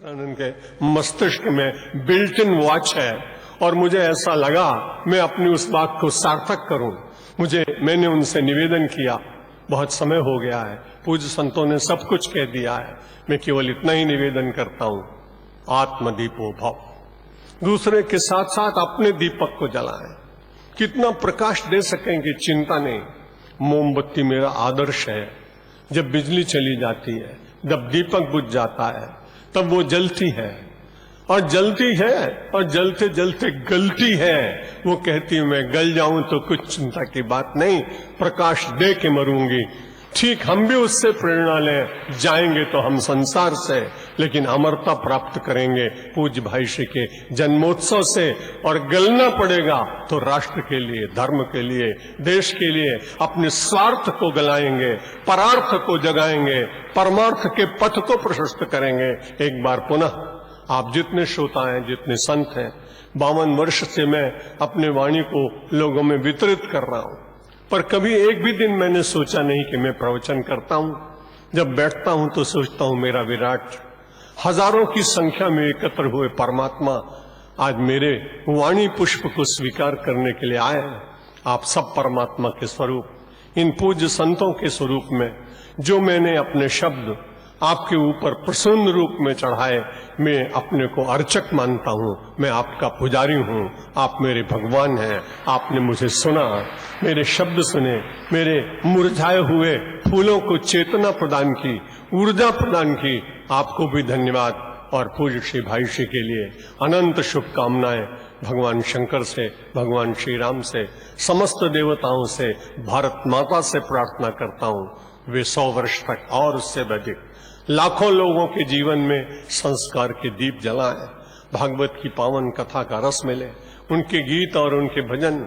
सच्चिदानंद के मस्तिष्क में बिल्ट इन वॉच है और मुझे ऐसा लगा मैं अपनी उस बात को सार्थक करूं। मैंने उनसे निवेदन किया, बहुत समय हो गया है, पूज्य संतों ने सब कुछ कह दिया है, मैं केवल इतना ही निवेदन करता हूं, आत्मदीपो भव। दूसरे के साथ साथ अपने दीपक को जलाएं, कितना प्रकाश दे सकेंगे चिंता नहीं। मोमबत्ती मेरा आदर्श है। जब बिजली चली जाती है, जब दीपक बुझ जाता है, तब वो जलती है और जलती है और जलते जलते गलती है। वो कहती है मैं गल जाऊं तो कुछ चिंता की बात नहीं, प्रकाश दे के मरूंगी। ठीक हम भी उससे प्रेरणा लें, जाएंगे तो हम संसार से, लेकिन अमरता प्राप्त करेंगे पूज्य भाई श्री के जन्मोत्सव से। और गलना पड़ेगा तो राष्ट्र के लिए, धर्म के लिए, देश के लिए, अपने स्वार्थ को गलाएंगे, परार्थ को जगाएंगे, परमार्थ के पथ को प्रशस्त करेंगे। एक बार पुनः आप जितने श्रोता हैं, जितने संत हैं, 52 वर्ष से मैं अपने वाणी को लोगों में वितरित कर रहा हूं, पर कभी एक भी दिन मैंने सोचा नहीं कि मैं प्रवचन करता हूं। जब बैठता हूं तो सोचता हूं मेरा विराट, हजारों की संख्या में एकत्र हुए परमात्मा आज मेरे वाणी पुष्प को स्वीकार करने के लिए आए हैं। आप सब परमात्मा के स्वरूप, इन पूज्य संतों के स्वरूप में जो मैंने अपने शब्द आपके ऊपर प्रसन्न रूप में चढ़ाए, मैं अपने को अर्चक मानता हूं, मैं आपका पुजारी हूं, आप मेरे भगवान हैं। आपने मुझे सुना, मेरे शब्द सुने, मेरे मुरझाए हुए फूलों को चेतना प्रदान की, ऊर्जा प्रदान की। आपको भी धन्यवाद और पूज्य श्री भाई श्री के लिए अनंत शुभकामनाएं भगवान शंकर से, भगवान श्री राम से, समस्त देवताओं से, भारत माता से प्रार्थना करता हूं वे 100 वर्ष तक और उससे अधिक लाखों लोगों के जीवन में संस्कार के दीप जलाएं, भागवत की पावन कथा का रस मिले, उनके गीत और उनके भजन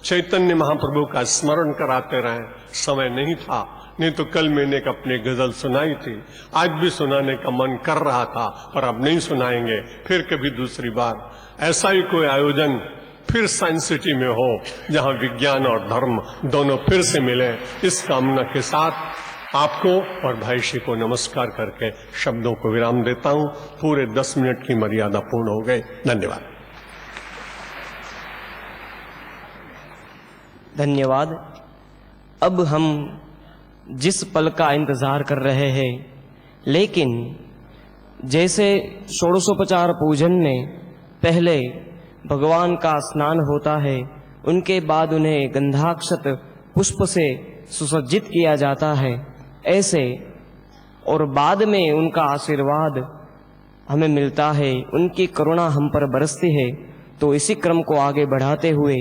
चैतन्य महाप्रभु का स्मरण कराते रहें। समय नहीं था, नहीं तो कल मैंने अपने गजल सुनाई थी, आज भी सुनाने का मन कर रहा था, पर अब नहीं सुनाएंगे, फिर कभी दूसरी बार ऐसा ही कोई आयोजन फिर साइंस सिटी में हो, जहां विज्ञान और धर्म दोनों फिर से मिले। इस कामना के साथ आपको और भाई श्री को नमस्कार करके शब्दों को विराम देता हूं। पूरे 10 मिनट की मर्यादा पूर्ण हो गई। धन्यवाद। धन्यवाद। अब हम जिस पल का इंतजार कर रहे हैं, लेकिन जैसे षोडशोपचार पूजन में पहले भगवान का स्नान होता है, उनके बाद उन्हें गंधाक्षत पुष्प से सुसज्जित किया जाता है, ऐसे और बाद में उनका आशीर्वाद हमें मिलता है, उनकी करुणा हम पर बरसती है। तो इसी क्रम को आगे बढ़ाते हुए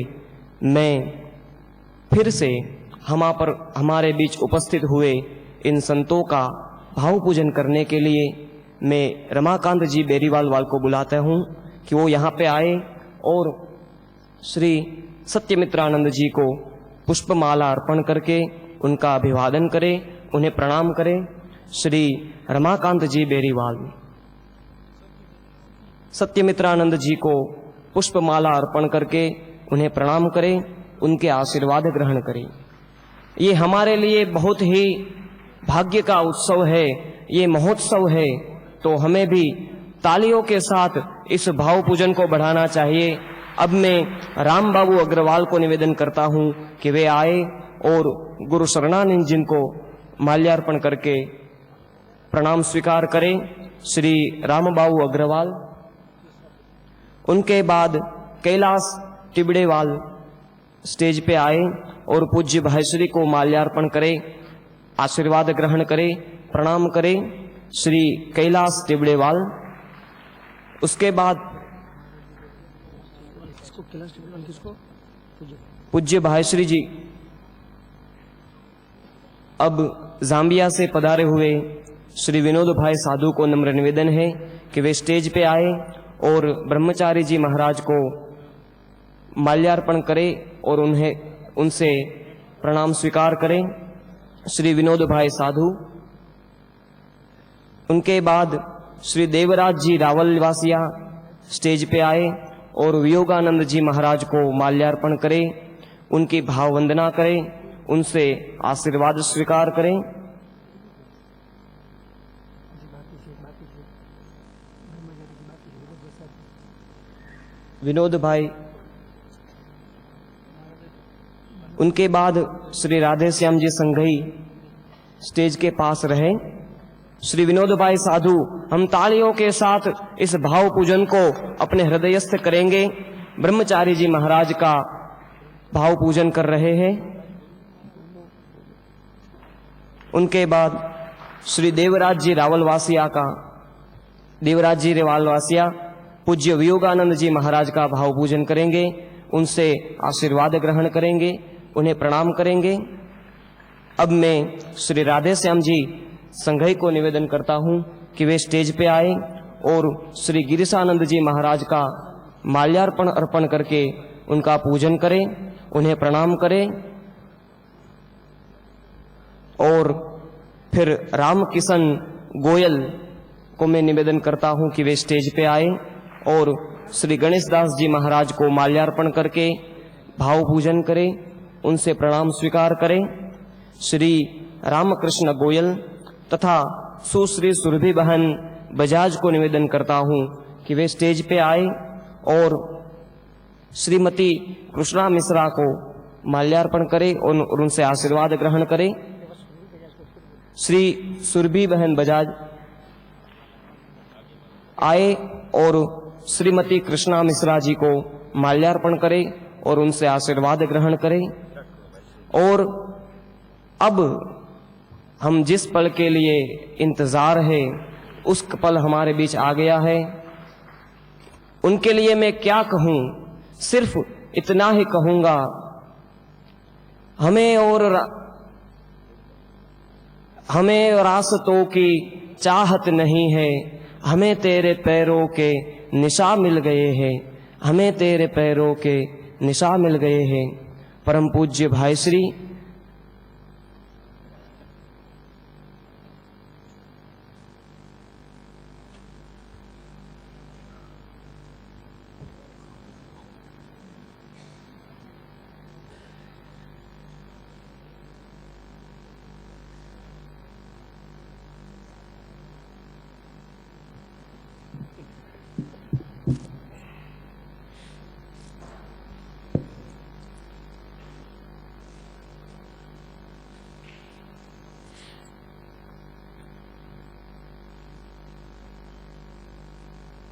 मैं फिर से हमारे बीच उपस्थित हुए इन संतों का भाव पूजन करने के लिए मैं रमाकांत जी बेरीवाल वाल को बुलाता हूँ कि वो यहाँ पे आए और श्री सत्यमित्रानंद जी को पुष्पमाला अर्पण करके उनका अभिवादन करें, उन्हें प्रणाम करें। श्री रमाकांत जी बेरीवाल सत्यमित्रानंद जी को पुष्पमाला अर्पण करके उन्हें प्रणाम करें, उनके आशीर्वाद ग्रहण करें। ये हमारे लिए बहुत ही भाग्य का उत्सव है, ये महोत्सव है, तो हमें भी तालियों के साथ इस भाव पूजन को बढ़ाना चाहिए। अब मैं राम बाबू अग्रवाल को निवेदन करता हूं कि वे आए और गुरु शरणानंद जी को माल्यार्पण करके प्रणाम स्वीकार करें। श्री राम बाबू अग्रवाल, उनके बाद कैलाश टिबड़ेवाल स्टेज पे आए और पूज्य भाईश्री को माल्यार्पण करें, आशीर्वाद ग्रहण करें, प्रणाम करें। श्री कैलाश टिबड़ेवाल, उसके बाद पूज्य भाईश्री जी अब जाम्बिया से पधारे हुए श्री विनोद भाई साधु को नम्र निवेदन है कि वे स्टेज पे आए और ब्रह्मचारी जी महाराज को माल्यार्पण करें और उनसे प्रणाम स्वीकार करें। श्री विनोद भाई साधु, उनके बाद श्री देवराज जी रावल निवासिया स्टेज पे आए और वियोगानंद जी महाराज को माल्यार्पण करें, उनकी भाव वंदना करें, उनसे आशीर्वाद स्वीकार करें। विनोद भाई, उनके बाद श्री राधे श्याम जी संघई स्टेज के पास रहे। श्री विनोद भाई साधु हम तालियों के साथ इस भाव पूजन को अपने हृदयस्थ करेंगे। ब्रह्मचारी जी महाराज का भाव पूजन कर रहे हैं। उनके बाद श्री देवराज जी रावलवासिया का, देवराज जी रावलवासिया पूज्य वियोगानंद जी महाराज का भाव पूजन करेंगे। उनसे आशीर्वाद ग्रहण करेंगे, उन्हें प्रणाम करेंगे। अब मैं श्री राधे श्याम जी संघई को निवेदन करता हूं कि वे स्टेज पे आए और श्री गिरीशानंद जी महाराज का माल्यार्पण अर्पण करके उनका पूजन करें, उन्हें प्रणाम करें। और फिर रामकिशन गोयल को मैं निवेदन करता हूं कि वे स्टेज पे आए और श्री गणेश दास जी महाराज को माल्यार्पण करके भाव पूजन करें, उनसे प्रणाम स्वीकार करें। श्री रामकृष्ण गोयल तथा सुश्री सुरभि बहन बजाज को निवेदन करता हूं कि वे स्टेज पे आए और श्रीमती कृष्णा मिश्रा को माल्यार्पण करें और उनसे आशीर्वाद ग्रहण करें। श्री सुरभि बहन बजाज आए और श्रीमती कृष्णा मिश्रा जी को माल्यार्पण करें और उनसे आशीर्वाद ग्रहण करें। और अब हम जिस पल के लिए इंतजार है उस पल हमारे बीच आ गया है। उनके लिए मैं क्या कहूं, सिर्फ इतना ही कहूंगा, हमें रास्तों की चाहत नहीं है, हमें तेरे पैरों के निशा मिल गए हैं, हमें तेरे पैरों के निशा मिल गए हैं। परम पूज्य भाई श्री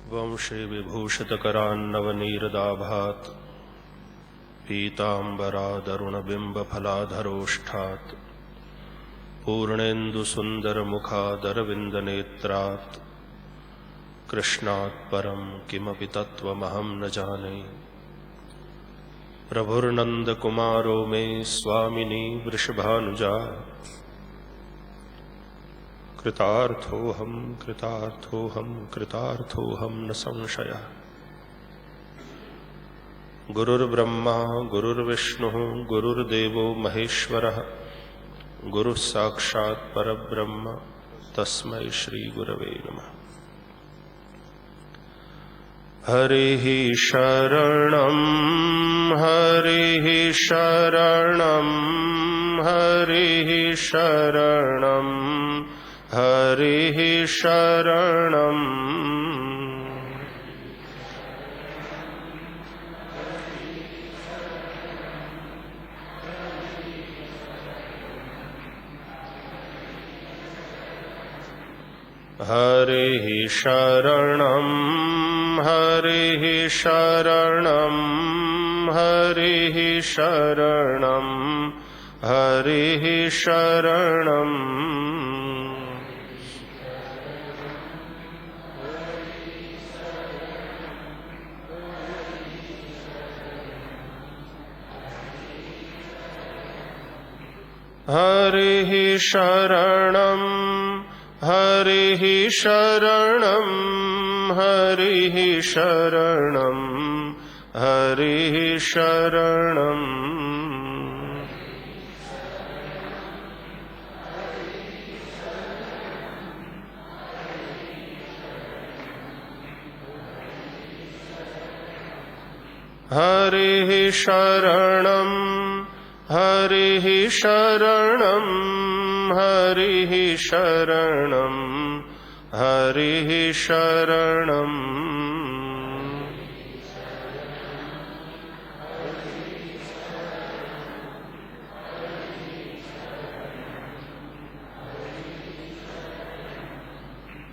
वंशे विभूषितकरान्नवनीरदाभात् पीताम्बरादरुणबिम्बफलाधरोष्ठात् पूर्णेन्दुसुन्दरमुखादरविन्दनेत्रात् कृष्णात् परं किमपि तत्त्वमहं न जाने। प्रभुर्नन्दकुमारो मे स्वामिनी वृषभानुजा कृतार्थोऽहं कृतार्थोऽहं कृतार्थोऽहं न संशयः। गुरुर्ब्रह्मा गुरुर्विष्णुः गुरुर्देवो महेश्वरः गुरुः साक्षात् परब्रह्म तस्मै श्रीगुरवे नमः। हरिः शरणं हरिः शरणं हरिः शरणं हरिः शरणं हरिः शरणं हरिः शरणं हरिः शरणं हरिः शरणं हरिः शरणं हरिः शरणं हरिः शरणं हरिः शरणं हरिः शरणं हरिः शरणं हरिः शरणं हरिः शरणं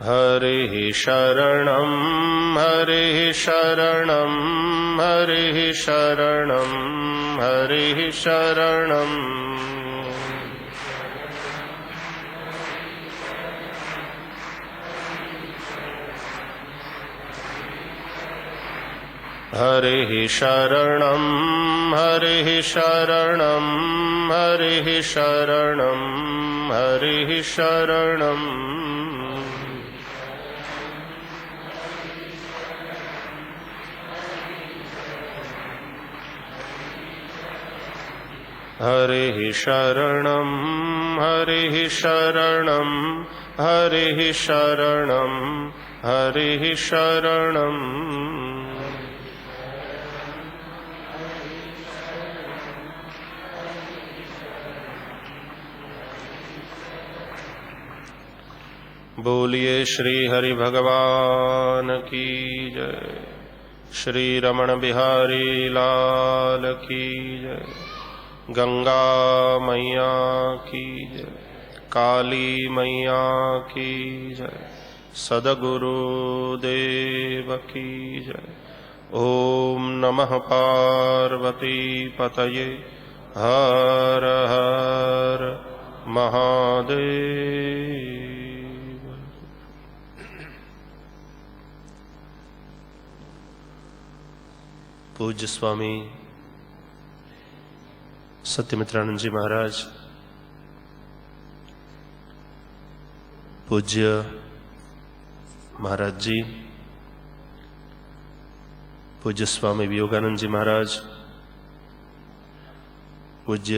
हरिः शरणं हरिः शरणं हरिः शरणं हरिः शरणम् हरिः शरणं हरिः शरणं हरिः शरणं हरिः शरणम् हरिः शरणं हरिः शरणं हरिः शरणं हरिः शरणम् बोलिए श्री हरि भगवान की जय। श्री रमण बिहारी लाल की जय। गंगा मैया की जय। काली मैया की जय। सदगुरु देव की जय। ओम नमः पार्वती पतये हर हर महादेव। पूज्य स्वामी सत्यमित्रानंद जी महाराज, पूज्य महाराज जी, पूज्य स्वामी वियोगानंद जी महाराज, पूज्य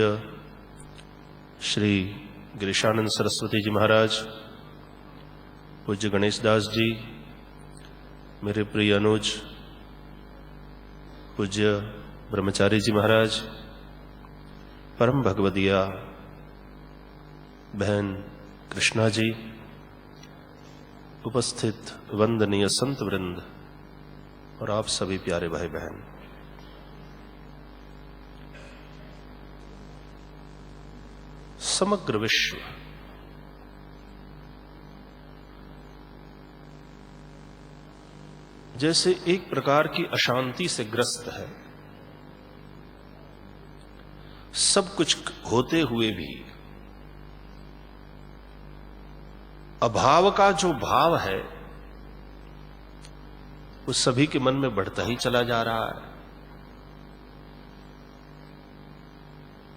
श्री गिरीशानंद सरस्वती जी महाराज, पूज्य गणेश दास जी, मेरे प्रिय अनुज पूज्य ब्रह्मचारी जी महाराज, परम भगवदिया बहन कृष्णा जी, उपस्थित वंदनीय संत वृंद और आप सभी प्यारे भाई बहन, समग्र विश्व जैसे एक प्रकार की अशांति से ग्रस्त है। सब कुछ होते हुए भी अभाव का जो भाव है वो सभी के मन में बढ़ता ही चला जा रहा है।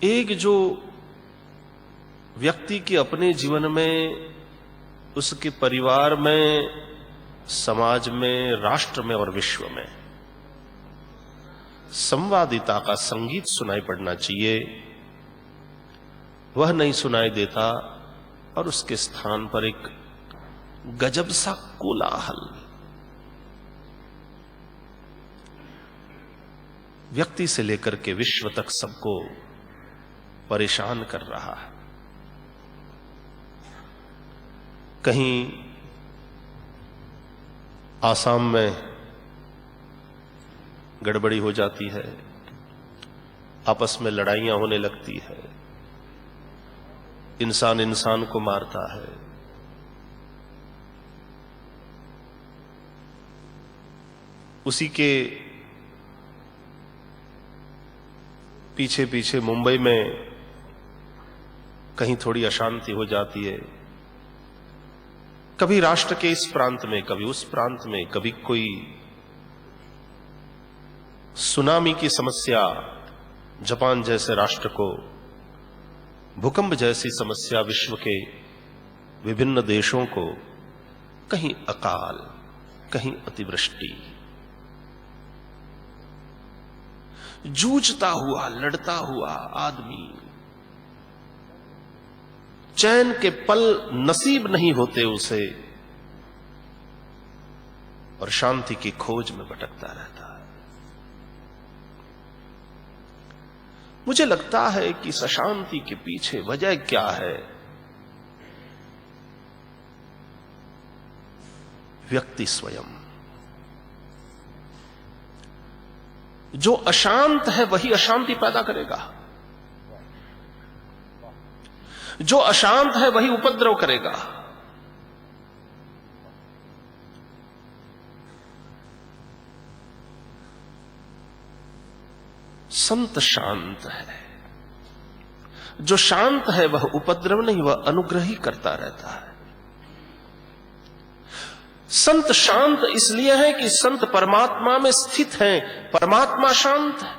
एक जो व्यक्ति के अपने जीवन में, उसके परिवार में, समाज में, राष्ट्र में और विश्व में संवादिता का संगीत सुनाई पड़ना चाहिए, वह नहीं सुनाई देता और उसके स्थान पर एक गजब सा कोलाहल व्यक्ति से लेकर के विश्व तक सबको परेशान कर रहा है। कहीं आसाम में गड़बड़ी हो जाती है, आपस में लड़ाइयां होने लगती है, इंसान इंसान को मारता है। उसी के पीछे पीछे मुंबई में कहीं थोड़ी अशांति हो जाती है, कभी राष्ट्र के इस प्रांत में, कभी उस प्रांत में, कभी कोई सुनामी की समस्या जापान जैसे राष्ट्र को, भूकंप जैसी समस्या विश्व के विभिन्न देशों को, कहीं अकाल, कहीं अतिवृष्टि, जूझता हुआ, लड़ता हुआ आदमी, चैन के पल नसीब नहीं होते उसे और शांति की खोज में भटकता रहता है। मुझे लगता है कि इस अशांति के पीछे वजह क्या है? व्यक्ति स्वयं। जो अशांत है वही अशांति पैदा करेगा, जो अशांत है वही उपद्रव करेगा। संत शांत है। जो शांत है वह उपद्रव नहीं, वह अनुग्रह ही करता रहता है। संत शांत इसलिए है कि संत परमात्मा में स्थित हैं, परमात्मा शांत है।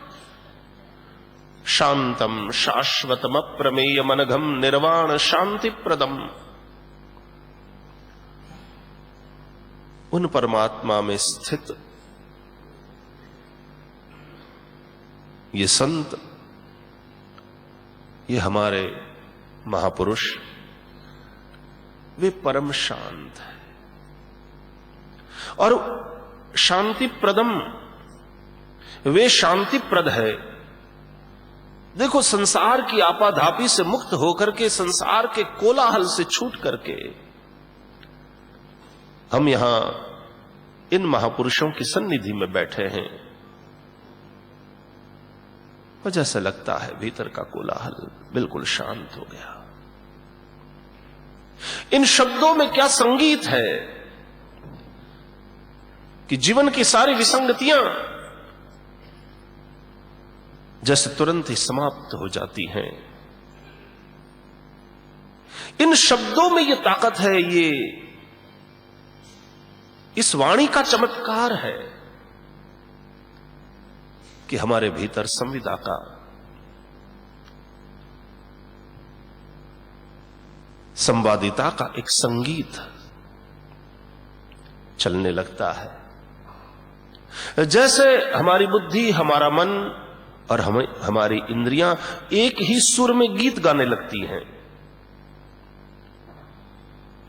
शांतम शाश्वतम अप्रमेयम अनघम निर्वाण शांति प्रदम। उन परमात्मा में स्थित ये संत, ये हमारे महापुरुष, वे परम शांत है और शांति प्रदम, वे शांति प्रद है। देखो, संसार की आपाधापी से मुक्त होकर के, संसार के कोलाहल से छूट करके हम यहां इन महापुरुषों की सन्निधि में बैठे हैं और जैसा लगता है भीतर का कोलाहल बिल्कुल शांत हो गया। इन शब्दों में क्या संगीत है कि जीवन की सारी विसंगतियां जैसे तुरंत ही समाप्त हो जाती हैं। इन शब्दों में यह ताकत है, ये इस वाणी का चमत्कार है कि हमारे भीतर संविदा का संवादिता का एक संगीत चलने लगता है। जैसे हमारी बुद्धि, हमारा मन और हमारी इंद्रियां एक ही सुर में गीत गाने लगती हैं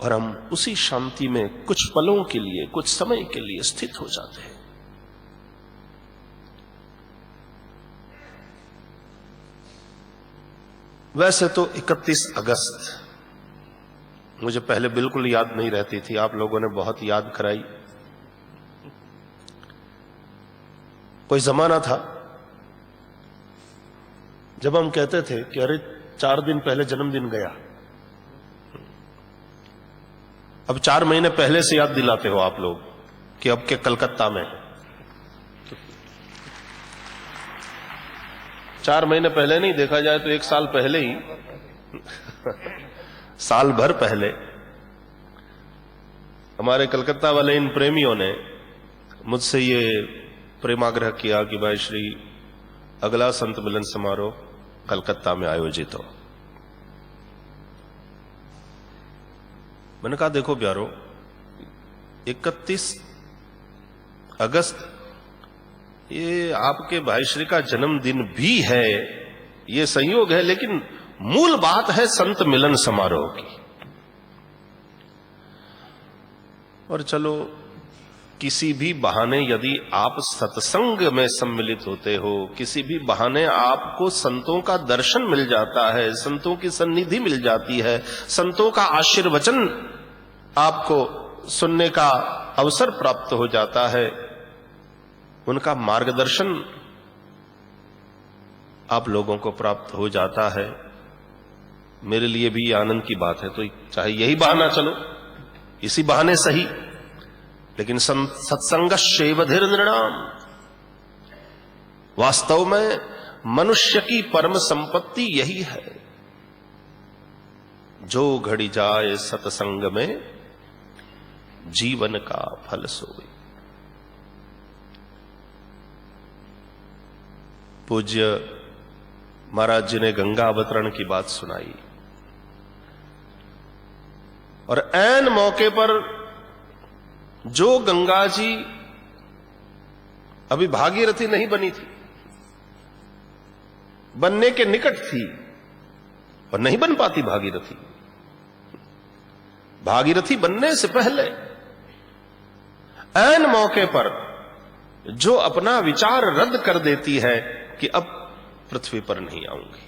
और हम उसी शांति में कुछ पलों के लिए, कुछ समय के लिए स्थित हो जाते हैं। वैसे तो 31 अगस्त मुझे पहले बिल्कुल याद नहीं रहती थी, आप लोगों ने बहुत याद कराई। कोई जमाना था जब हम कहते थे कि अरे 4 दिन पहले जन्मदिन गया, अब 4 महीने पहले से याद दिलाते हो आप लोग कि अब के कलकत्ता में। 4 महीने पहले नहीं, देखा जाए तो 1 साल पहले ही साल भर पहले हमारे कलकत्ता वाले इन प्रेमियों ने मुझसे ये प्रेमाग्रह किया कि भाई श्री, अगला संत मिलन समारोह कलकत्ता में आयोजित हो। मैंने कहा देखो प्यारो, 31 अगस्त ये आपके भाई श्री का जन्मदिन भी है, ये संयोग है, लेकिन मूल बात है संत मिलन समारोह की। और चलो, किसी भी बहाने यदि आप सत्संग में सम्मिलित होते हो, किसी भी बहाने आपको संतों का दर्शन मिल जाता है, संतों की सन्निधि मिल जाती है, संतों का आशीर्वचन आपको सुनने का अवसर प्राप्त हो जाता है, उनका मार्गदर्शन आप लोगों को प्राप्त हो जाता है, मेरे लिए भी आनंद की बात है। तो चाहे यही बहाना चलो, इसी बहाने सही, लेकिन सत्संग शैवधिर नृणाम, वास्तव में मनुष्य की परम संपत्ति यही है। जो घड़ी जाए सत्संग में, जीवन का फल सोए। पूज्य महाराज जी ने गंगा अवतरण की बात सुनाई और ऐन मौके पर जो गंगा जी अभी भागीरथी नहीं बनी थी, बनने के निकट थी और नहीं बन पाती भागीरथी, भागीरथी बनने से पहले ऐन मौके पर जो अपना विचार रद्द कर देती है कि अब पृथ्वी पर नहीं आऊंगी,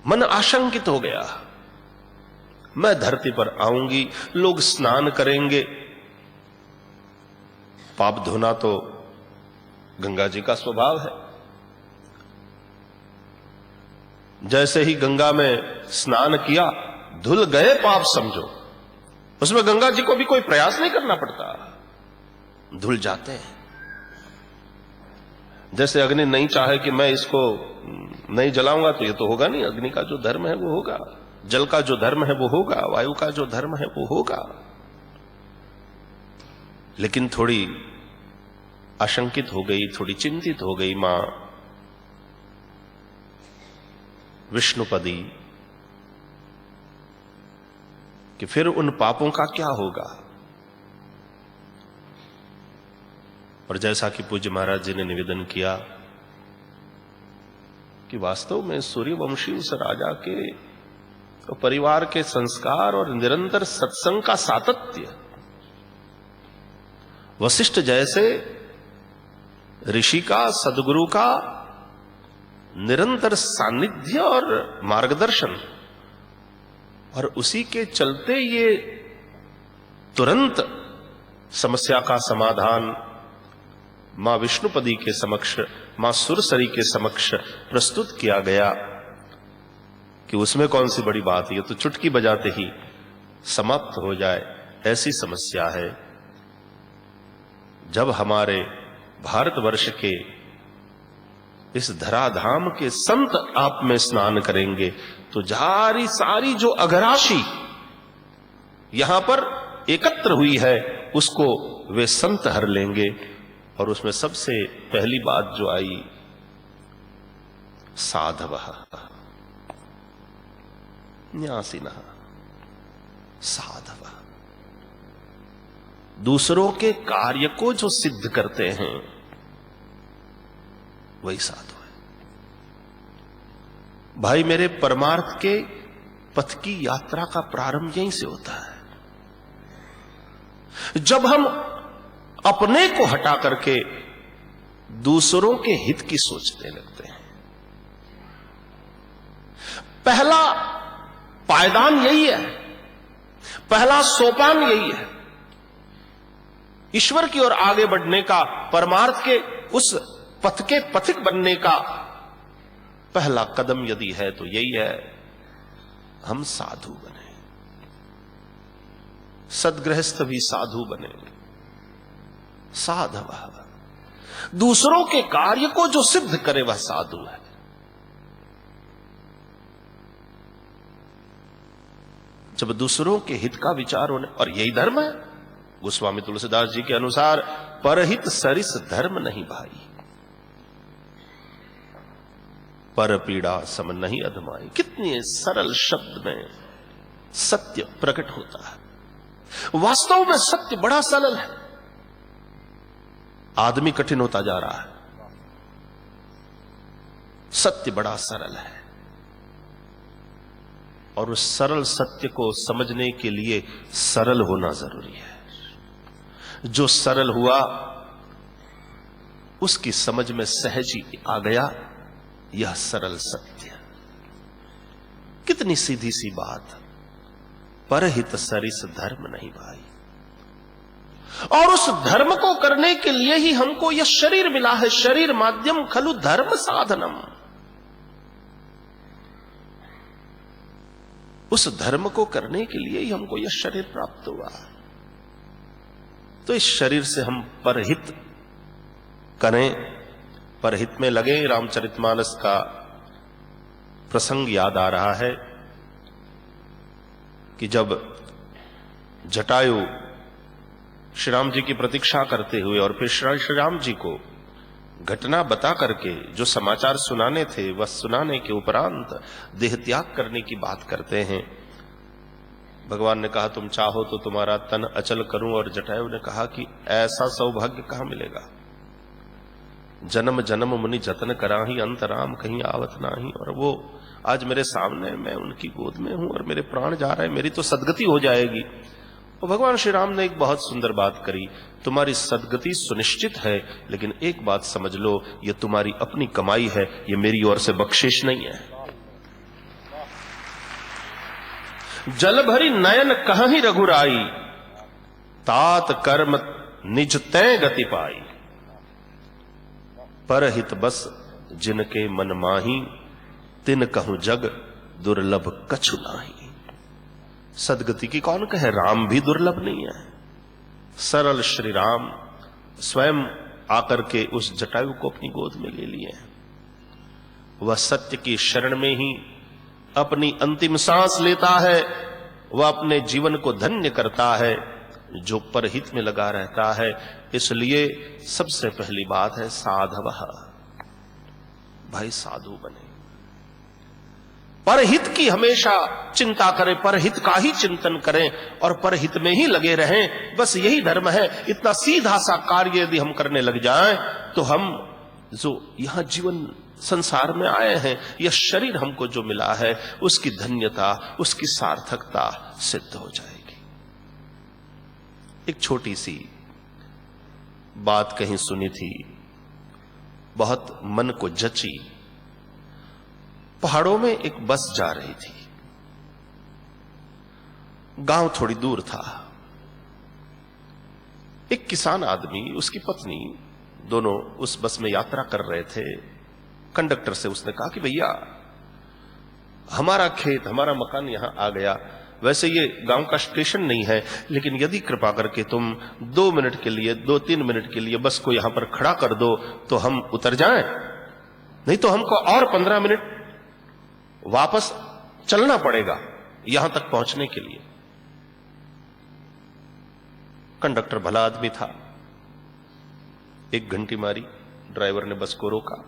मन आशंकित हो गया, मैं धरती पर आऊंगी, लोग स्नान करेंगे, पाप धोना तो गंगा जी का स्वभाव है। जैसे ही गंगा में स्नान किया, धुल गए पाप समझो, उसमें गंगा जी को भी कोई प्रयास नहीं करना पड़ता, धुल जाते हैं। जैसे अग्नि नहीं चाहे कि मैं इसको नहीं जलाऊंगा तो ये तो होगा नहीं। अग्नि का जो धर्म है वो होगा, जल का जो धर्म है वो होगा, वायु का जो धर्म है वो होगा। लेकिन थोड़ी आशंकित हो गई, थोड़ी चिंतित हो गई मां विष्णुपदी कि फिर उन पापों का क्या होगा। और जैसा कि पूज्य महाराज जी ने निवेदन किया कि वास्तव में सूर्यवंशी उस राजा के परिवार के संस्कार और निरंतर सत्संग का सातत्य, वशिष्ठ जैसे ऋषि का, सदगुरु का निरंतर सानिध्य और मार्गदर्शन, और उसी के चलते ये तुरंत समस्या का समाधान मां विष्णुपदी के समक्ष, मां सुरसरी के समक्ष प्रस्तुत किया गया कि उसमें कौन सी बड़ी बात है, ये तो चुटकी बजाते ही समाप्त हो जाए, ऐसी समस्या है। जब हमारे भारतवर्ष के इस धराधाम के संत आप में स्नान करेंगे तो सारी जो अघराशी यहां पर एकत्र हुई है उसको वे संत हर लेंगे। और उसमें सबसे पहली बात जो आई, साधवः न्यासिनः, साधवः, दूसरों के कार्य को जो सिद्ध करते हैं वही साधु है। भाई मेरे, परमार्थ के पथ की यात्रा का प्रारंभ यहीं से होता है, जब हम अपने को हटा करके दूसरों के हित की सोचने लगते हैं। पहला पायदान यही है, पहला सोपान यही है ईश्वर की ओर आगे बढ़ने का, परमार्थ के उस पथ के पथिक बनने का पहला कदम यदि है तो यही है, हम साधु बने, सद्गृहस्थ भी साधु बने। साधव, दूसरों के कार्य को जो सिद्ध करे वह साधु है। जब दूसरों के हित का विचार होने, और यही धर्म है। गोस्वामी तुलसीदास जी के अनुसार परहित सरिस धर्म नहीं भाई, पर पीड़ा सम नहीं अधमाई। कितने सरल शब्द में सत्य प्रकट होता है। वास्तव में सत्य बड़ा सरल है, आदमी कठिन होता जा रहा है। सत्य बड़ा सरल है, और उस सरल सत्य को समझने के लिए सरल होना जरूरी है। जो सरल हुआ उसकी समझ में सहज ही आ गया यह सरल सत्य। कितनी सीधी सी बात, परहित सरिस धर्म नहीं भाई। और उस धर्म को करने के लिए ही हमको यह शरीर मिला है। शरीर माध्यम खलु धर्म साधनम। उस धर्म को करने के लिए ही हमको यह शरीर प्राप्त हुआ। तो इस शरीर से हम परहित करें, परहित में लगे। रामचरितमानस का प्रसंग याद आ रहा है कि जब जटायु श्री राम जी की प्रतीक्षा करते हुए और फिर श्री राम जी को घटना बता करके जो समाचार सुनाने थे वह सुनाने के उपरांत देह त्याग करने की बात करते हैं। भगवान ने कहा तुम चाहो तो तुम्हारा तन अचल करूं, और जटायु ने कहा कि ऐसा सौभाग्य कहां मिलेगा। जन्म जन्म मुनि जतन कराही, अंतराम कहीं आवत नाही। और वो आज मेरे सामने, मैं उनकी गोद में हूं और मेरे प्राण जा रहे हैं, मेरी तो सदगति हो जाएगी। और भगवान श्री राम ने एक बहुत सुंदर बात करी, तुम्हारी सदगति सुनिश्चित है, लेकिन एक बात समझ लो, ये तुम्हारी अपनी कमाई है, ये मेरी ओर से बख्शिश नहीं है। जल भरी नयन कहीं रघुराई, तात कर्म निज तय गति पाई। परहित बस जिनके मन माही, तिन कहूं जग दुर्लभ कछु नाही। सदगति की कौन कहे, राम भी दुर्लभ नहीं है। सरल श्री राम स्वयं आकर के उस जटायु को अपनी गोद में ले लिए। वह सत्य की शरण में ही अपनी अंतिम सांस लेता है, वह अपने जीवन को धन्य करता है जो परहित में लगा रहता है। इसलिए सबसे पहली बात है साधवः, भाई साधु बने, परहित की हमेशा चिंता करें, परहित का ही चिंतन करें और परहित में ही लगे रहें। बस यही धर्म है। इतना सीधा सा कार्य यदि हम करने लग जाएं तो हम जो यहां जीवन संसार में आए हैं, यह शरीर हमको जो मिला है, उसकी धन्यता, उसकी सार्थकता सिद्ध हो जाएगी। एक छोटी सी बात कहीं सुनी थी, बहुत मन को जची। पहाड़ों में एक बस जा रही थी, गांव थोड़ी दूर था। एक किसान आदमी, उसकी पत्नी, दोनों उस बस में यात्रा कर रहे थे। कंडक्टर से उसने कहा कि भैया हमारा खेत, हमारा मकान यहां आ गया, वैसे ये गांव का स्टेशन नहीं है, लेकिन यदि कृपा करके तुम 2 मिनट के लिए, 2-3 मिनट के लिए बस को यहां पर खड़ा कर दो तो हम उतर जाएं, नहीं तो हमको और 15 मिनट वापस चलना पड़ेगा यहां तक पहुंचने के लिए। कंडक्टर भला आदमी था, 1 घंटी मारी, ड्राइवर ने बस को रोका।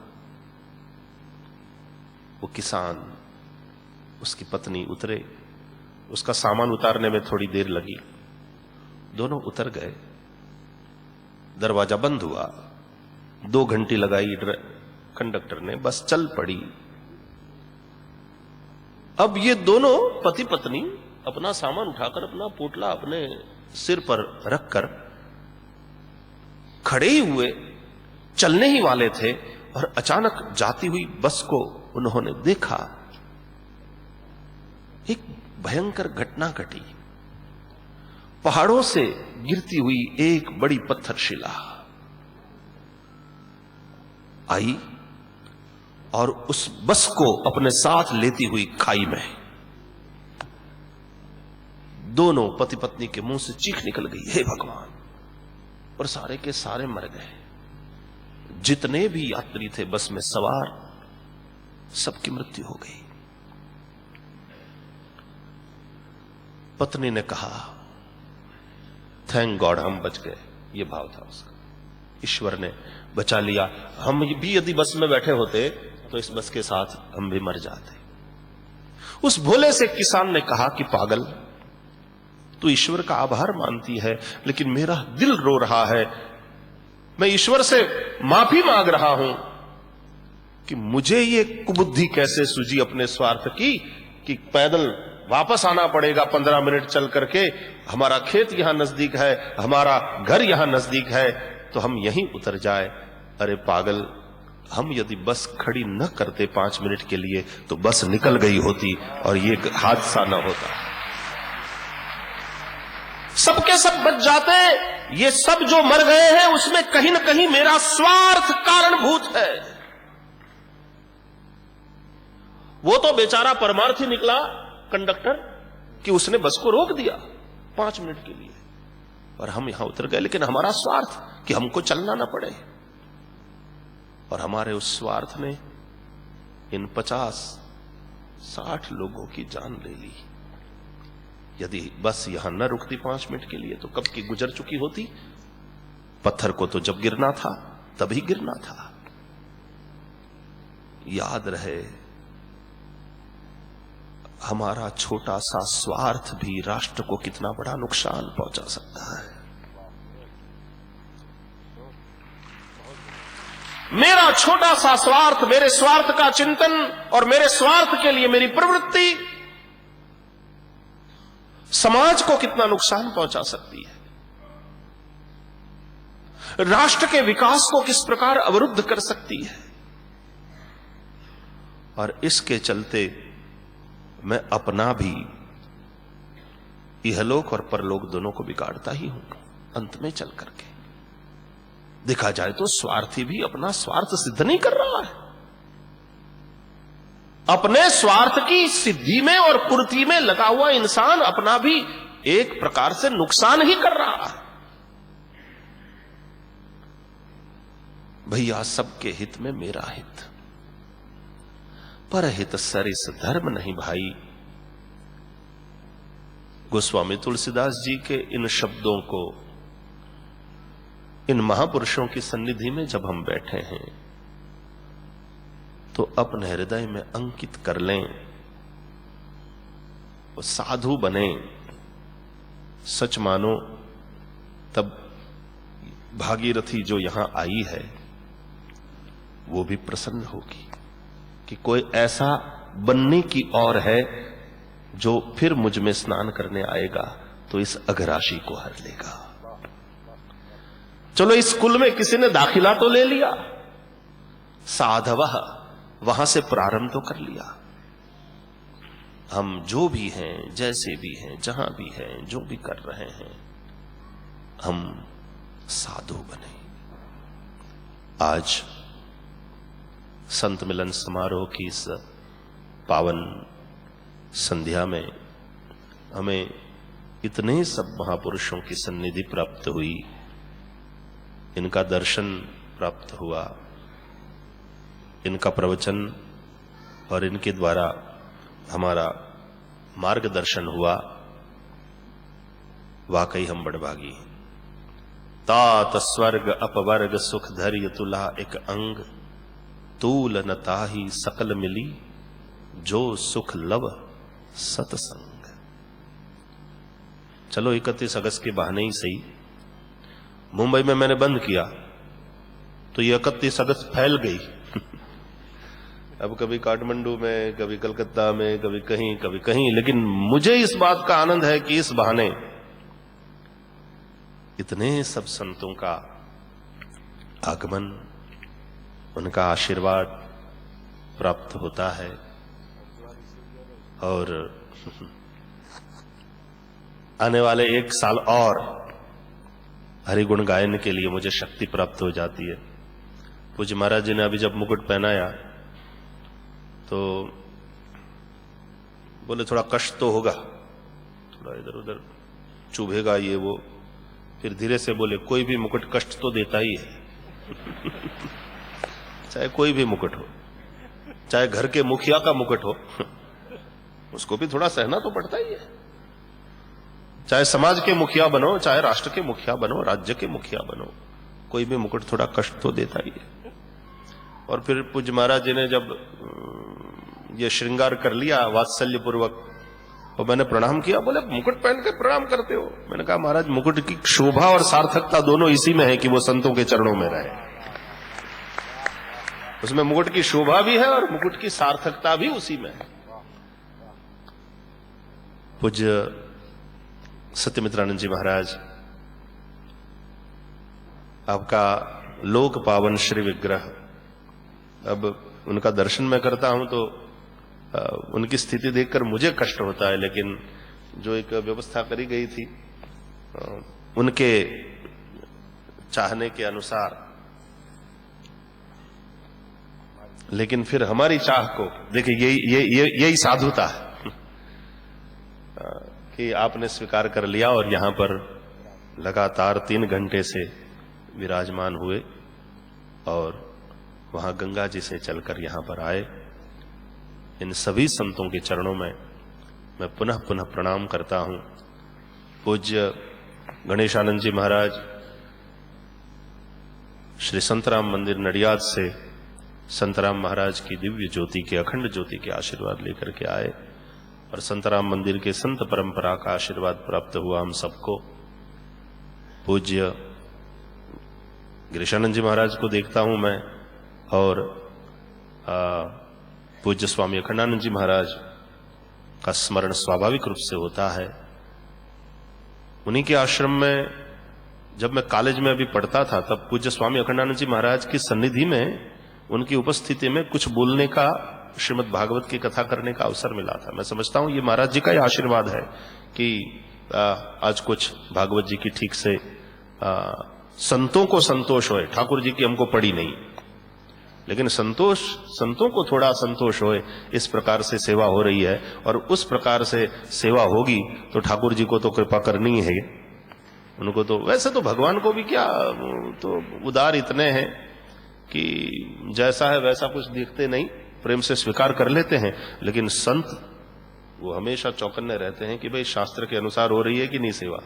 वो किसान, उसकी पत्नी उतरे, उसका सामान उतारने में थोड़ी देर लगी, दोनों उतर गए। दरवाजा बंद हुआ, 2 घंटी लगाई कंडक्टर ने, बस चल पड़ी। अब ये दोनों पति पत्नी अपना सामान उठाकर, अपना पोटला अपने सिर पर रखकर खड़े ही हुए, चलने ही वाले थे, और अचानक जाती हुई बस को उन्होंने देखा। एक भयंकर घटना घटी। पहाड़ों से गिरती हुई एक बड़ी पत्थरशिला आई और उस बस को अपने साथ लेती हुई खाई में। दोनों पति पत्नी के मुंह से चीख निकल गई, हे भगवान! और सारे के सारे मर गए। जितने भी यात्री थे बस में सवार, सबकी मृत्यु हो गई। पत्नी ने कहा, थैंक गॉड हम बच गए। ये भाव था उसका, ईश्वर ने बचा लिया। हम भी यदि बस में बैठे होते तो इस बस के साथ हम भी मर जाते। उस भोले से किसान ने कहा कि पागल, तू ईश्वर का आभार मानती है, लेकिन मेरा दिल रो रहा है। मैं ईश्वर से माफी मांग रहा हूं कि मुझे ये कुबुद्धि कैसे सूझी अपने स्वार्थ की कि पैदल वापस आना पड़ेगा 15 मिनट चल करके। हमारा खेत यहां नजदीक है, हमारा घर यहां नजदीक है, तो हम यहीं उतर जाए। अरे पागल, हम यदि बस खड़ी न करते 5 मिनट के लिए तो बस निकल गई होती और ये हादसा न होता, सबके सब बच जाते। ये सब जो मर गए हैं उसमें कहीं न कहीं मेरा स्वार्थ कारणभूत है। वो तो बेचारा परमार्थी निकला कंडक्टर कि उसने बस को रोक दिया 5 मिनट के लिए और हम यहां उतर गए, लेकिन हमारा स्वार्थ कि हमको चलना ना पड़े, और हमारे उस स्वार्थ ने इन 50-60 लोगों की जान ले ली। यदि बस यहां न रुकती 5 मिनट के लिए तो कब की गुजर चुकी होती। पत्थर को तो जब गिरना था तभी गिरना था। याद रहे, हमारा छोटा सा स्वार्थ भी राष्ट्र को कितना बड़ा नुकसान पहुंचा सकता है। मेरा छोटा सा स्वार्थ, मेरे स्वार्थ का चिंतन और मेरे स्वार्थ के लिए मेरी प्रवृत्ति समाज को कितना नुकसान पहुंचा सकती है, राष्ट्र के विकास को किस प्रकार अवरुद्ध कर सकती है। और इसके चलते मैं अपना भी इहलोक और परलोक दोनों को बिगाड़ता ही हूं अंत में चल करके। देखा जाए तो स्वार्थी भी अपना स्वार्थ सिद्ध नहीं कर रहा है, अपने स्वार्थ की सिद्धि में और पूर्ति में लगा हुआ इंसान अपना भी एक प्रकार से नुकसान ही कर रहा है। भैया सबके हित में मेरा हित, परहित सरिस धर्म नहीं भाई। गोस्वामी तुलसीदास जी के इन शब्दों को इन महापुरुषों की सन्निधि में जब हम बैठे हैं तो अपने हृदय में अंकित कर लें, वो साधु बने, सच मानो तब भागीरथी जो यहां आई है वो भी प्रसन्न होगी कि कोई ऐसा बनने की ओर है जो फिर मुझ में स्नान करने आएगा तो इस अघराशी को हर लेगा। चलो इस कुल में किसी ने दाखिला तो ले लिया, साधवः वहां से प्रारंभ तो कर लिया। हम जो भी हैं, जैसे भी हैं, जहां भी हैं, जो भी कर रहे हैं, हम साधु बने। आज संत मिलन समारोह की इस पावन संध्या में हमें इतने सब महापुरुषों की सन्निधि प्राप्त हुई, इनका दर्शन प्राप्त हुआ, इनका प्रवचन और इनके द्वारा हमारा मार्गदर्शन हुआ। वाकई हम बड़भागी हैं। तात स्वर्ग अपवर्ग सुख धैर्य तुला एक अंग, तूल न ताही सकल मिली, जो सुख लव सतसंग। चलो 31 अगस्त के बहाने ही सही, मुंबई में मैंने बंद किया तो ये 31 अगस्त फैल गई। अब कभी काठमांडू में, कभी कलकत्ता में, कभी कहीं, लेकिन मुझे इस बात का आनंद है कि इस बहाने इतने सब संतों का आगमन, उनका आशीर्वाद प्राप्त होता है और आने वाले 1 साल और हरिगुण गायन के लिए मुझे शक्ति प्राप्त हो जाती है। पूज्य महाराज जी ने अभी जब मुकुट पहनाया तो बोले थोड़ा कष्ट तो होगा, थोड़ा इधर उधर चुभेगा ये वो, फिर धीरे से बोले कोई भी मुकुट कष्ट तो देता ही है। चाहे कोई भी मुकुट हो, चाहे घर के मुखिया का मुकुट हो, उसको भी थोड़ा सहना तो पड़ता ही है। चाहे समाज के मुखिया बनो, चाहे राष्ट्र के मुखिया बनो, राज्य के मुखिया बनो, कोई भी मुकुट थोड़ा कष्ट तो देता ही है। और फिर पूज्य महाराज जी ने जब ये श्रृंगार कर लिया वात्सल्य पूर्वक, और मैंने प्रणाम किया, बोले मुकुट पहन के प्रणाम करते हो? मैंने कहा महाराज मुकुट की शोभा और सार्थकता दोनों इसी में है कि वो संतों के चरणों में रहे। उसमें मुकुट की शोभा भी है और मुकुट की सार्थकता भी उसी में है। पूज्य सत्यमित्रानंद जी महाराज, आपका लोक पावन श्री विग्रह, अब उनका दर्शन मैं करता हूं तो उनकी स्थिति देखकर मुझे कष्ट होता है, लेकिन जो एक व्यवस्था करी गई थी उनके चाहने के अनुसार, लेकिन फिर हमारी चाह को देखिए, यही साधुता है कि आपने स्वीकार कर लिया और यहां पर लगातार 3 घंटे से विराजमान हुए और वहां गंगा जी से चलकर यहां पर आए। इन सभी संतों के चरणों में मैं पुनः पुनः प्रणाम करता हूं। पूज्य गणेशानंद जी महाराज श्री संतराम मंदिर नडियाद से संतराम महाराज की दिव्य ज्योति के, अखंड ज्योति के आशीर्वाद लेकर के आए और संतराम मंदिर के संत परंपरा का आशीर्वाद प्राप्त हुआ हम सबको। पूज्य गिरीशानंद जी महाराज को देखता हूं मैं और पूज्य स्वामी अखंडानंद जी महाराज का स्मरण स्वाभाविक रूप से होता है। उन्हीं के आश्रम में जब मैं कॉलेज में अभी पढ़ता था तब पूज्य स्वामी अखंडानंद जी महाराज की सन्निधि में, उनकी उपस्थिति में कुछ बोलने का, श्रीमद् भागवत की कथा करने का अवसर मिला था। मैं समझता हूं ये महाराज जी का ही आशीर्वाद है कि आज कुछ भागवत जी की ठीक से संतों को संतोष होए। ठाकुर जी की हमको पड़ी नहीं, लेकिन संतों को थोड़ा संतोष होए, इस प्रकार से सेवा हो रही है। और उस प्रकार से सेवा होगी तो ठाकुर जी को तो कृपा करनी है, उनको तो, वैसे तो भगवान को भी क्या, तो उदार इतने हैं कि जैसा है वैसा कुछ देखते नहीं, प्रेम से स्वीकार कर लेते हैं, लेकिन संत वो हमेशा चौकन्ने रहते हैं कि भाई शास्त्र के अनुसार हो रही है कि नहीं सेवा,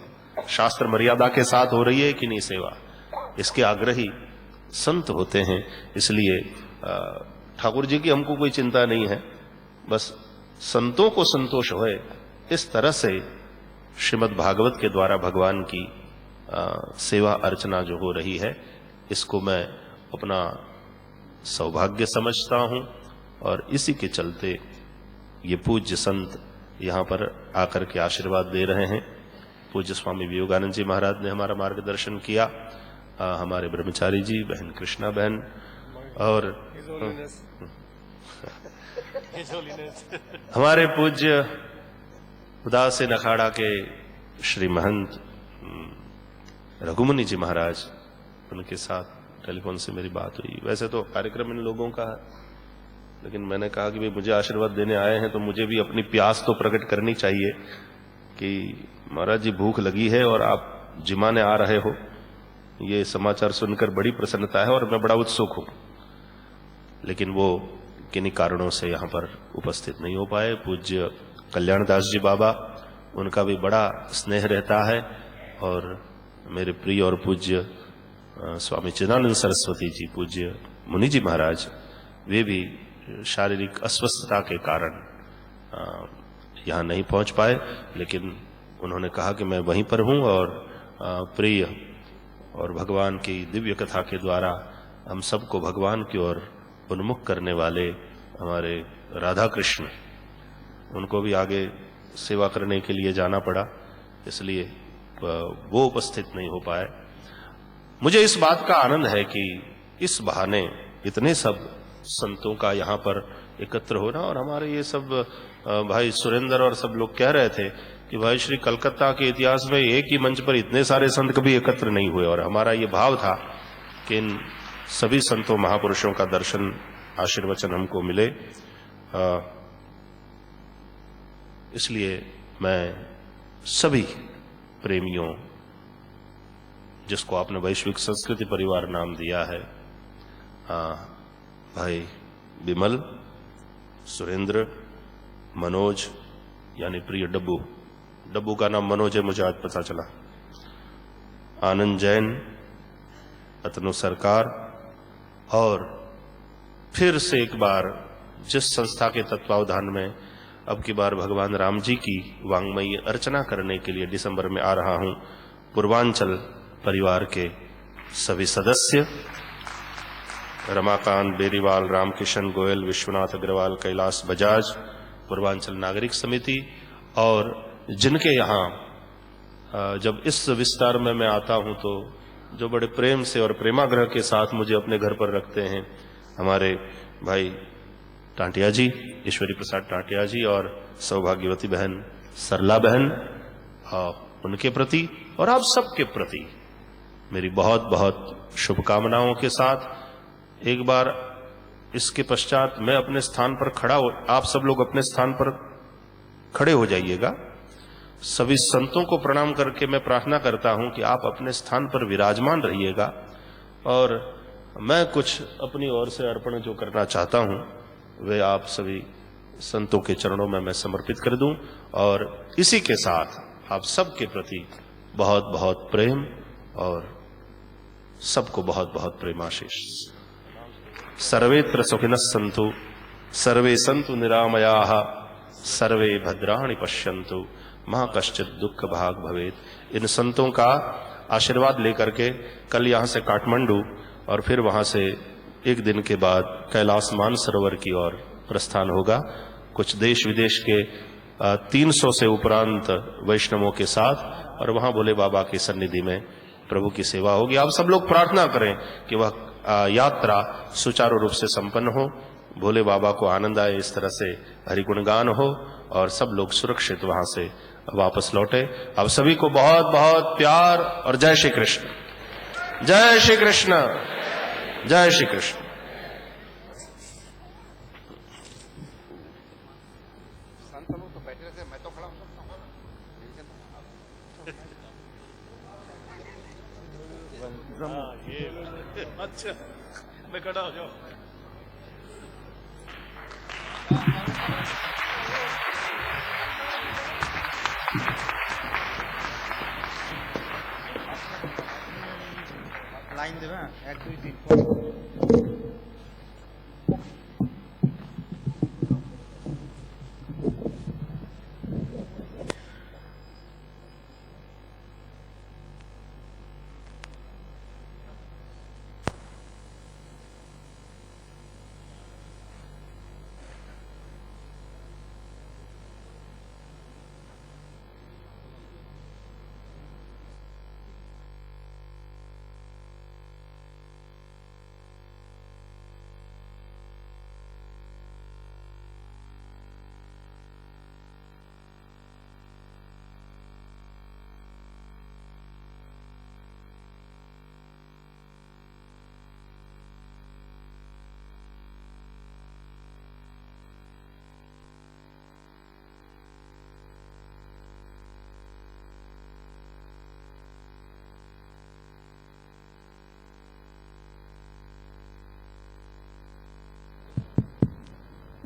शास्त्र मर्यादा के साथ हो रही है कि नहीं सेवा, इसके आग्रही संत होते हैं। इसलिए ठाकुर जी की हमको कोई चिंता नहीं है, बस संतों को संतोष होए, इस तरह से श्रीमद् भागवत के द्वारा भगवान की सेवा अर्चना जो हो रही है, इसको मैं अपना सौभाग्य समझता हूं। और इसी के चलते ये पूज्य संत यहाँ पर आकर के आशीर्वाद दे रहे हैं। पूज्य स्वामी विवेकानंद जी महाराज ने हमारा मार्गदर्शन किया, हमारे ब्रह्मचारी जी, बहन कृष्णा बहन, और हमारे पूज्य उदासीन अखाड़ा के श्री महंत रघुमुनि जी महाराज, उनके साथ टेलीफोन से मेरी बात हुई। वैसे तो कार्यक्रम इन लोगों का है, लेकिन मैंने कहा कि भाई मुझे आशीर्वाद देने आए हैं तो मुझे भी अपनी प्यास तो प्रकट करनी चाहिए कि महाराज जी भूख लगी है और आप जिमाने आ रहे हो। ये समाचार सुनकर बड़ी प्रसन्नता है और मैं बड़ा उत्सुक हूं, लेकिन वो किन्हीं कारणों से यहां पर उपस्थित नहीं हो पाए। पूज्य कल्याणदास जी बाबा, उनका भी बड़ा स्नेह रहता है, और मेरे प्रिय और पूज्य स्वामी चिदानंद सरस्वती जी, पूज्य मुनि जी महाराज, वे भी शारीरिक अस्वस्थता के कारण यहाँ नहीं पहुंच पाए, लेकिन उन्होंने कहा कि मैं वहीं पर हूं और प्रिय और भगवान की दिव्य कथा के द्वारा हम सबको भगवान की ओर उन्मुख करने वाले हमारे राधा कृष्ण, उनको भी आगे सेवा करने के लिए जाना पड़ा, इसलिए वो उपस्थित नहीं हो पाए। मुझे इस बात का आनंद है कि इस बहाने इतने सब संतों का यहाँ पर एकत्र होना, और हमारे ये सब भाई सुरेंद्र और सब लोग कह रहे थे कि भाई श्री कलकत्ता के इतिहास में एक ही मंच पर इतने सारे संत कभी एकत्र नहीं हुए, और हमारा ये भाव था कि इन सभी संतों महापुरुषों का दर्शन आशीर्वचन हमको मिले। इसलिए मैं सभी प्रेमियों, जिसको आपने वैश्विक संस्कृति परिवार नाम दिया है, भाई विमल, सुरेंद्र, मनोज यानी प्रिय डब्बू, डब्बू का नाम मनोज है मुझे आज पता चला, आनंद जैन, अतनु सरकार, और फिर से एक बार जिस संस्था के तत्वावधान में अब की बार भगवान राम जी की वांग्मयी अर्चना करने के लिए दिसंबर में आ रहा हूं, पूर्वांचल परिवार के सभी सदस्य, रमाकांत बेरीवाल, रामकिशन गोयल, विश्वनाथ अग्रवाल, कैलाश बजाज, पूर्वांचल नागरिक समिति, और जिनके यहाँ जब इस विस्तार में मैं आता हूं तो जो बड़े प्रेम से और प्रेमाग्रह के साथ मुझे अपने घर पर रखते हैं, हमारे भाई टांटिया जी, ईश्वरी प्रसाद टांटिया जी, और सौभाग्यवती बहन सरला बहन, उनके प्रति और आप सबके प्रति मेरी बहुत बहुत शुभकामनाओं के साथ एक बार इसके पश्चात मैं अपने स्थान पर खड़ा हो, आप सब लोग अपने स्थान पर खड़े हो जाइएगा। सभी संतों को प्रणाम करके मैं प्रार्थना करता हूं कि आप अपने स्थान पर विराजमान रहिएगा, और मैं कुछ अपनी ओर से अर्पण जो करना चाहता हूं वे आप सभी संतों के चरणों में मैं समर्पित कर दूं, और इसी के साथ आप सबके प्रति बहुत बहुत प्रेम और सबको बहुत बहुत प्रेमाशीष। सर्वेत्र सुखिनः सन्तु, सर्वे सन्तु निरामयाः, सर्वे भद्राणि पश्यन्तु, मा कश्चित् दुःख भाग भवेत्। इन संतों का आशीर्वाद लेकर के कल यहाँ से काठमांडू और फिर वहाँ से एक दिन के बाद कैलाश मानसरोवर की ओर प्रस्थान होगा। कुछ देश विदेश के 300 से उपरांत वैष्णवों के साथ, और वहाँ भोले बाबा की सन्निधि में प्रभु की सेवा होगी। आप सब लोग प्रार्थना करें कि वह यात्रा सुचारू रूप से संपन्न हो, भोले बाबा को आनंद आए, इस तरह से हरिगुणगान हो और सब लोग सुरक्षित वहां से वापस लौटे। आप सभी को बहुत बहुत प्यार और जय श्री कृष्ण, जय श्री कृष्ण, जय श्री कृष्ण। अच्छा मैं खड़ा हो जाओ। লাইন দেবে 1 2 3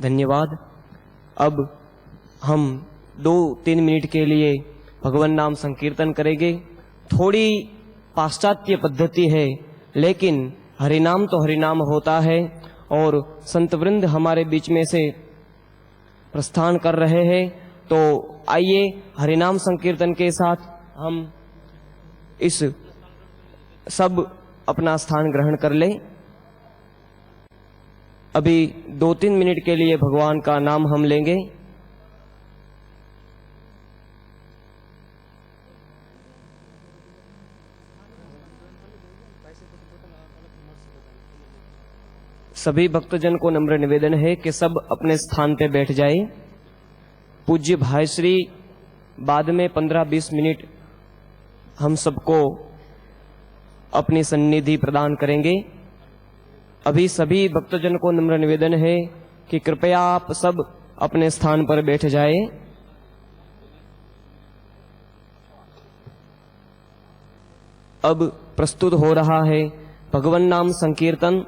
धन्यवाद। अब हम 2-3 मिनट के लिए भगवान नाम संकीर्तन करेंगे। थोड़ी पाश्चात्य पद्धति है, लेकिन हरिनाम तो हरिनाम होता है और संत वृंद हमारे बीच में से प्रस्थान कर रहे हैं। तो आइए हरिनाम संकीर्तन के साथ हम इस सब अपना स्थान ग्रहण कर लें। अभी 2-3 मिनट के लिए भगवान का नाम हम लेंगे। सभी भक्तजन को नम्र निवेदन है कि सब अपने स्थान पे बैठ जाए। पूज्य भाई श्री बाद में 15-20 मिनट हम सबको अपनी सन्निधि प्रदान करेंगे। अभी सभी भक्तजन को नम्र निवेदन है कि कृपया आप सब अपने स्थान पर बैठ जाए। अब प्रस्तुत हो रहा है भगवान नाम संकीर्तन।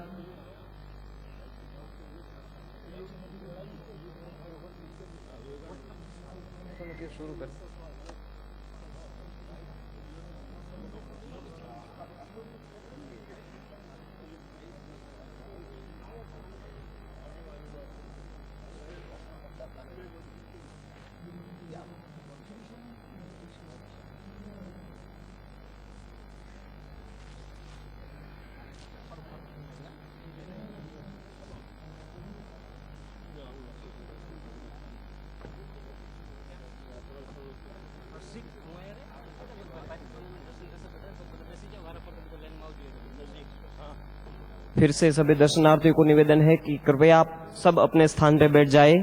फिर से सभी दर्शनार्थियों को निवेदन है कि कृपया आप सब अपने स्थान पर बैठ जाए।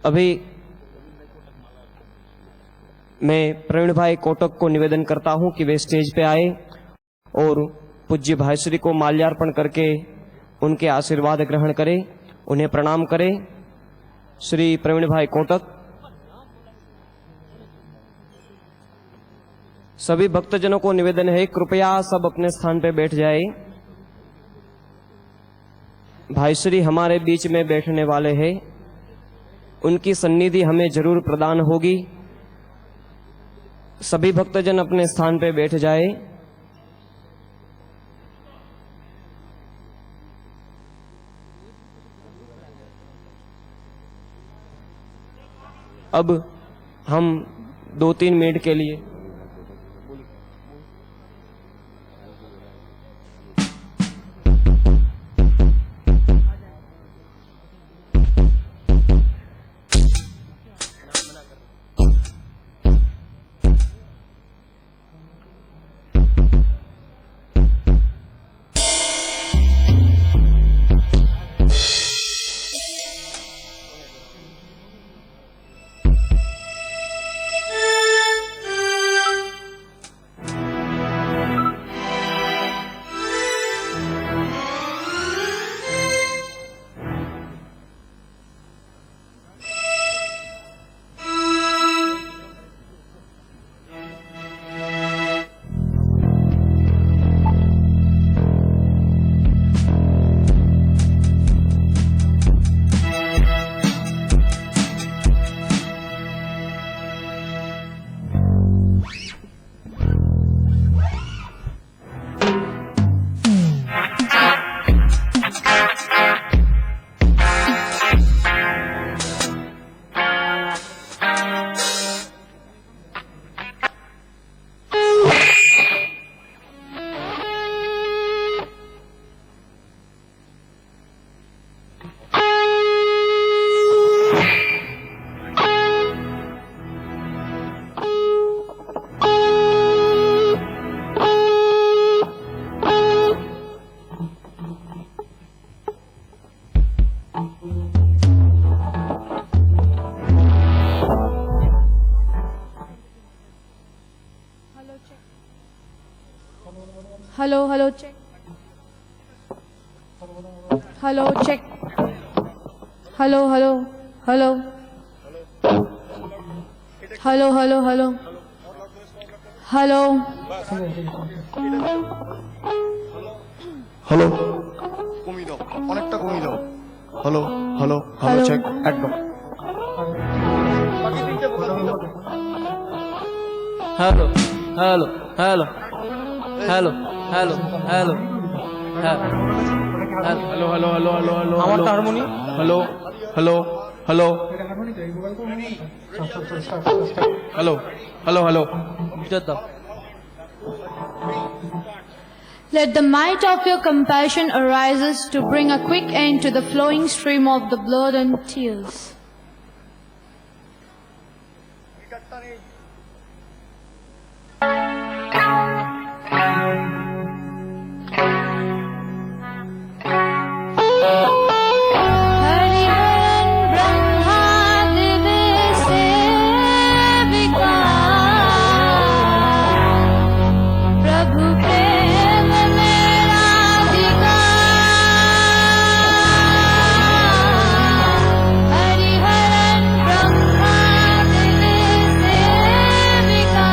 अभी मैं प्रवीण भाई कोटक को निवेदन करता हूं कि वे स्टेज पे आए और पूज्य भाई श्री को माल्यार्पण करके उनके आशीर्वाद ग्रहण करें, उन्हें प्रणाम करें। श्री प्रवीण भाई कोटक। सभी भक्तजनों को निवेदन है कृपया सब अपने स्थान पर बैठ जाए। भाई श्री हमारे बीच में बैठने वाले हैं, उनकी सन्निधि हमें जरूर प्रदान होगी। सभी भक्तजन अपने स्थान पर बैठ जाए। अब हम 2-3 मिनट के लिए Hello, hello, check. Hello, check. Hello, hello, hello. Hello, hello, hello. Hello. Hello কমিয়ে দাও, অনেকটা কমিয়ে দাও। Hello hello hello Hello. Check একদম। Hello hello hello hello hello hello hello hello hello hello hello আমারটা harmony hello hello hello hello hello hello দাও Let the might of your compassion arises to bring a quick end to the flowing stream of the blood and tears. Hariharan ब्रह्मादिव सेविका, प्रभु प्रेम में राधिका। हरिहरन ब्रह्मादिव सेविका,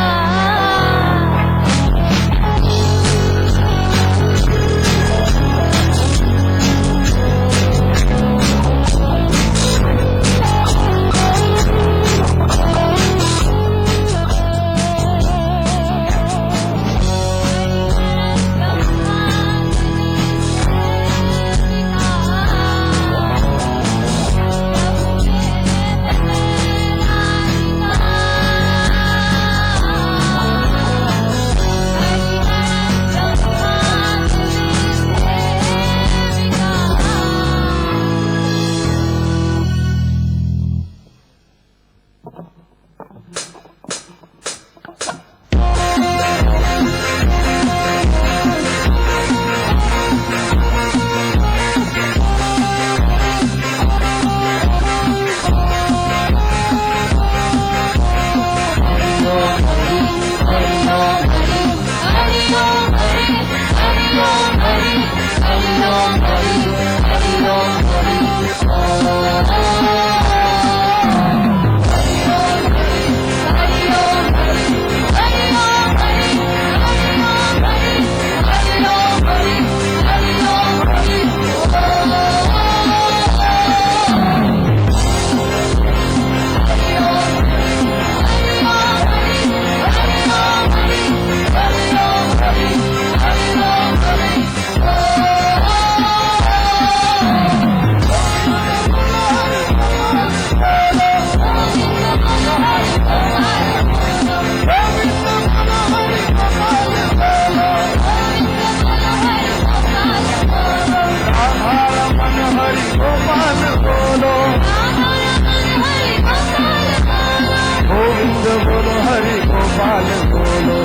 গোবিন্দ বলো হরি গোপাল বলো,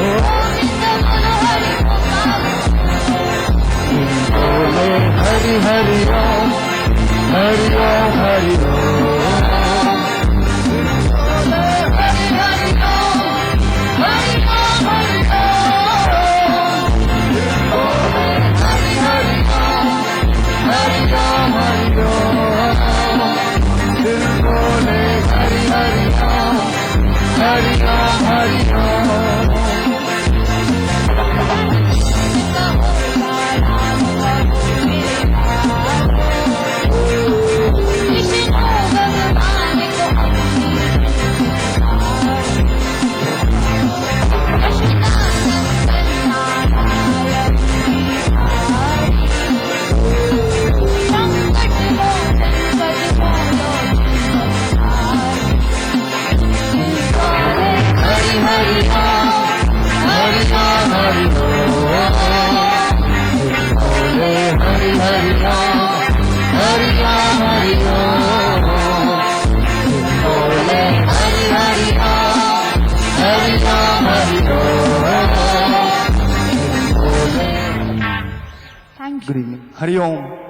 বলে Hari Hari Om, Hari Om Hari Om. Thank you. Good evening, Hari Om.